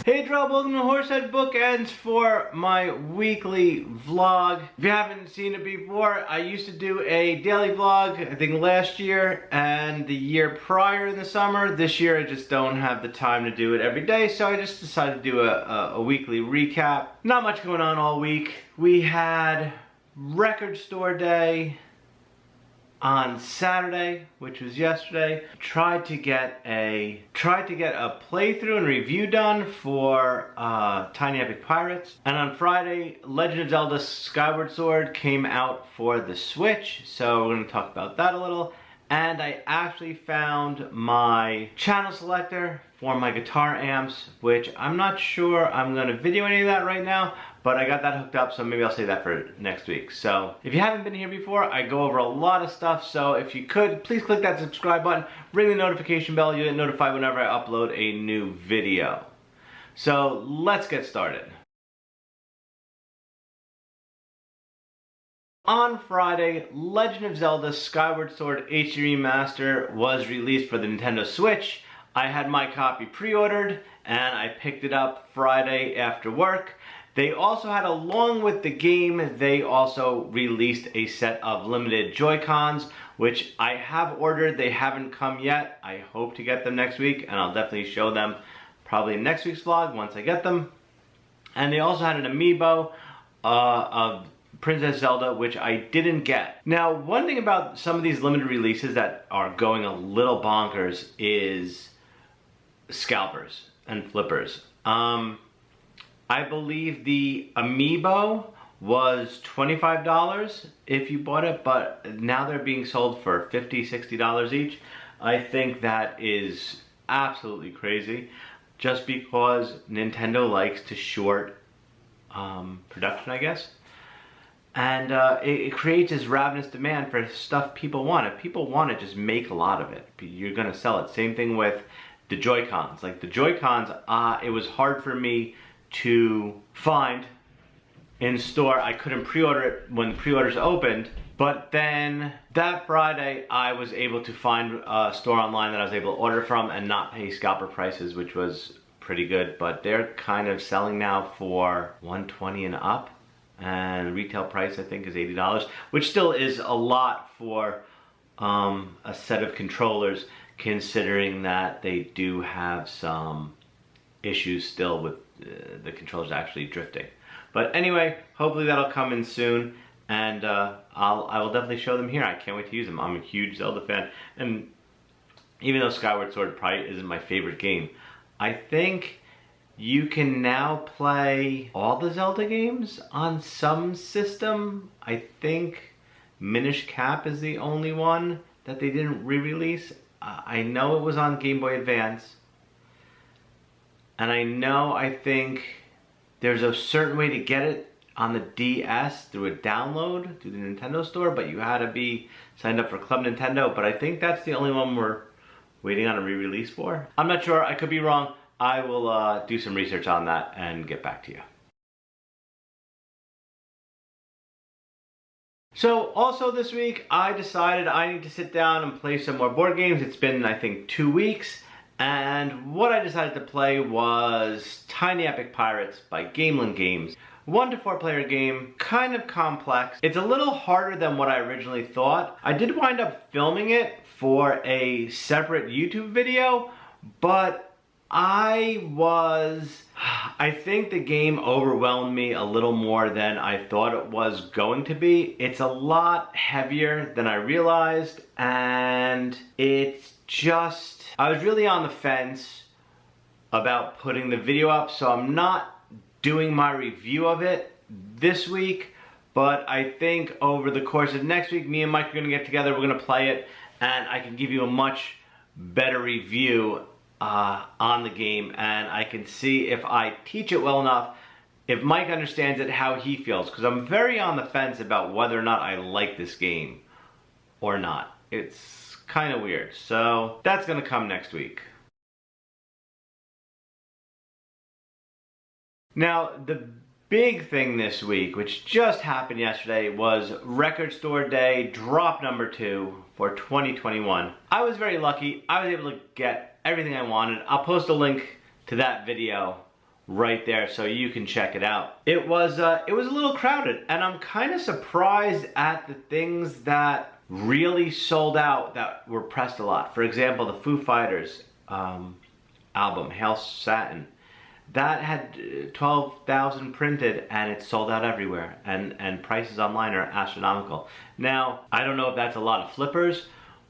Hey Drop, welcome to Horsehead Bookends for my weekly vlog. If you haven't seen it before, I used to do a daily vlog, I think last year and the year prior in the summer. This year I just don't have the time to do it every day, so I just decided to do a weekly recap. Not much going on all week. We had record store day on Saturday, which was yesterday. Tried to get a playthrough and review done for Tiny Epic Pirates. And on Friday, Legend of Zelda Skyward Sword came out for the Switch, so we're going to talk about that a little. And I actually found my channel selector for my guitar amps, which I'm not sure I'm going to video any of that right now, but I got that hooked up, so maybe I'll save that for next week. So if you haven't been here before, I go over a lot of stuff, so if you could, please click that subscribe button, ring the notification bell, you'll get notified whenever I upload a new video. So let's get started. On Friday, Legend of Zelda Skyward Sword HD Remaster was released for the Nintendo Switch. I had my copy pre-ordered and I picked it up Friday after work. They also had, along with the game, they also released a set of limited Joy-Cons, which I have ordered. They haven't come yet. I hope to get them next week, and I'll definitely show them probably in next week's vlog once I get them. And they also had an amiibo of Princess Zelda, which I didn't get. Now, one thing about some of these limited releases that are going a little bonkers is scalpers and flippers. I believe the amiibo was $25 if you bought it, but now they're being sold for $50, $60 each. I think that is absolutely crazy, just because Nintendo likes to short production, I guess. And it creates this ravenous demand for stuff people want. If people want it, just make a lot of it. You're gonna sell it. Same thing with the Joy-Cons. Like the Joy-Cons, it was hard for me to find in store. I couldn't pre-order it when the pre-orders opened, but then that Friday I was able to find a store online that I was able to order from and not pay scalper prices, which was pretty good. But they're kind of selling now for $120 and up, and retail price I think is $80, which still is a lot for a set of controllers, considering that they do have some issues still with the controllers actually drifting. But anyway, hopefully that'll come in soon, and I will definitely show them here. I can't wait to use them. I'm a huge Zelda fan, and even though Skyward Sword probably isn't my favorite game, I think you can now play all the Zelda games on some system. I think Minish Cap is the only one that they didn't re-release. I know it was on Game Boy Advance. And I think there's a certain way to get it on the DS through a download through the Nintendo store, but you had to be signed up for Club Nintendo. But I think that's the only one we're waiting on a re-release for. I'm not sure, I could be wrong. I will do some research on that and get back to you. So also this week, I decided I need to sit down and play some more board games. It's been, I think, 2 weeks. And what I decided to play was Tiny Epic Pirates by Gameland Games. 1 to 4 player game, kind of complex. It's a little harder than what I originally thought. I did wind up filming it for a separate YouTube video, but I think the game overwhelmed me a little more than I thought it was going to be. It's a lot heavier than I realized, and it's just, I was really on the fence about putting the video up, so I'm not doing my review of it this week, but I think over the course of next week, me and Mike are gonna get together, we're gonna play it, and I can give you a much better review on the game, and I can see if I teach it well enough, if Mike understands it, how he feels, because I'm very on the fence about whether or not I like this game or not. It's kind of weird, so that's gonna come next week. Now, the big thing this week, which just happened yesterday, was Record Store Day, drop number 2 for 2021. I was very lucky. I was able to get everything I wanted. I'll post a link to that video right there so you can check it out. It was a little crowded, and I'm kind of surprised at the things that really sold out that were pressed a lot. For example, the Foo Fighters album, Hail Satin. That had 12,000 printed, and it sold out everywhere, and prices online are astronomical. Now, I don't know if that's a lot of flippers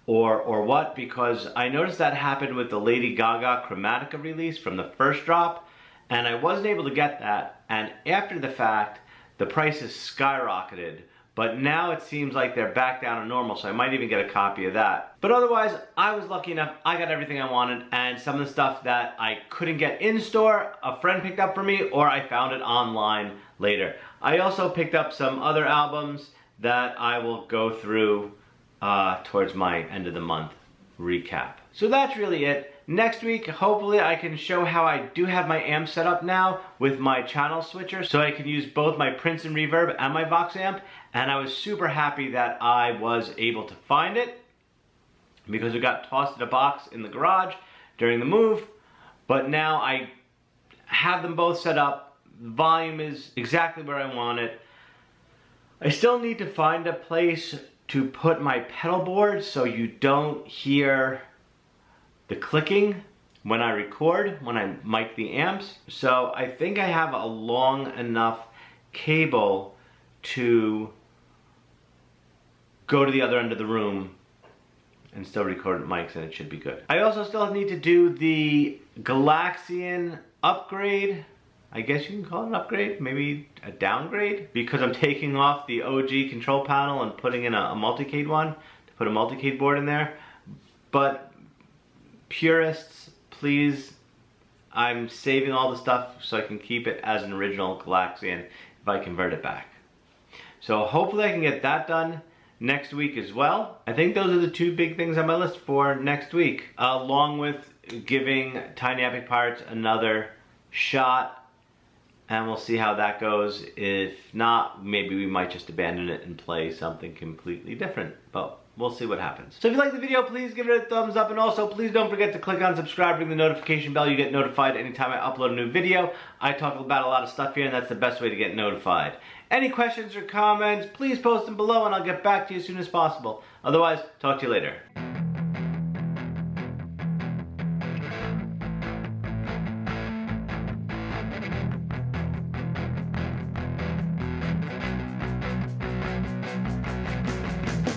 or what, because I noticed that happened with the Lady Gaga Chromatica release from the first drop, and I wasn't able to get that, and after the fact, the prices skyrocketed. But now it seems like they're back down to normal, so I might even get a copy of that. But otherwise, I was lucky enough, I got everything I wanted, and some of the stuff that I couldn't get in store, a friend picked up for me, or I found it online later. I also picked up some other albums that I will go through towards my end of the month recap. So that's really it. Next week, hopefully I can show how I do have my amp set up now with my channel switcher, so I can use both my Princeton Reverb and my Vox amp, and I was super happy that I was able to find it because it got tossed in a box in the garage during the move, but now I have them both set up. The volume is exactly where I want it. I still need to find a place to put my pedal board so you don't hear the clicking when I record, when I mic the amps. So I think I have a long enough cable to go to the other end of the room and still record mics, and it should be good. I also still need to do the Galaxian upgrade. I guess you can call it an upgrade, maybe a downgrade, because I'm taking off the OG control panel and putting in a multicade one to put a multicade board in there. But purists, please, I'm saving all the stuff so I can keep it as an original Galaxian if I convert it back. So hopefully I can get that done next week as well. I think those are the two big things on my list for next week, along with giving Tiny Epic Pirates another shot, and we'll see how that goes. If not, maybe we might just abandon it and play something completely different, but we'll see what happens. So if you like the video, please give it a thumbs up, and also please don't forget to click on subscribe, ring the notification bell. You get notified anytime I upload a new video. I talk about a lot of stuff here, and that's the best way to get notified. Any questions or comments, please post them below, and I'll get back to you as soon as possible. Otherwise, talk to you later.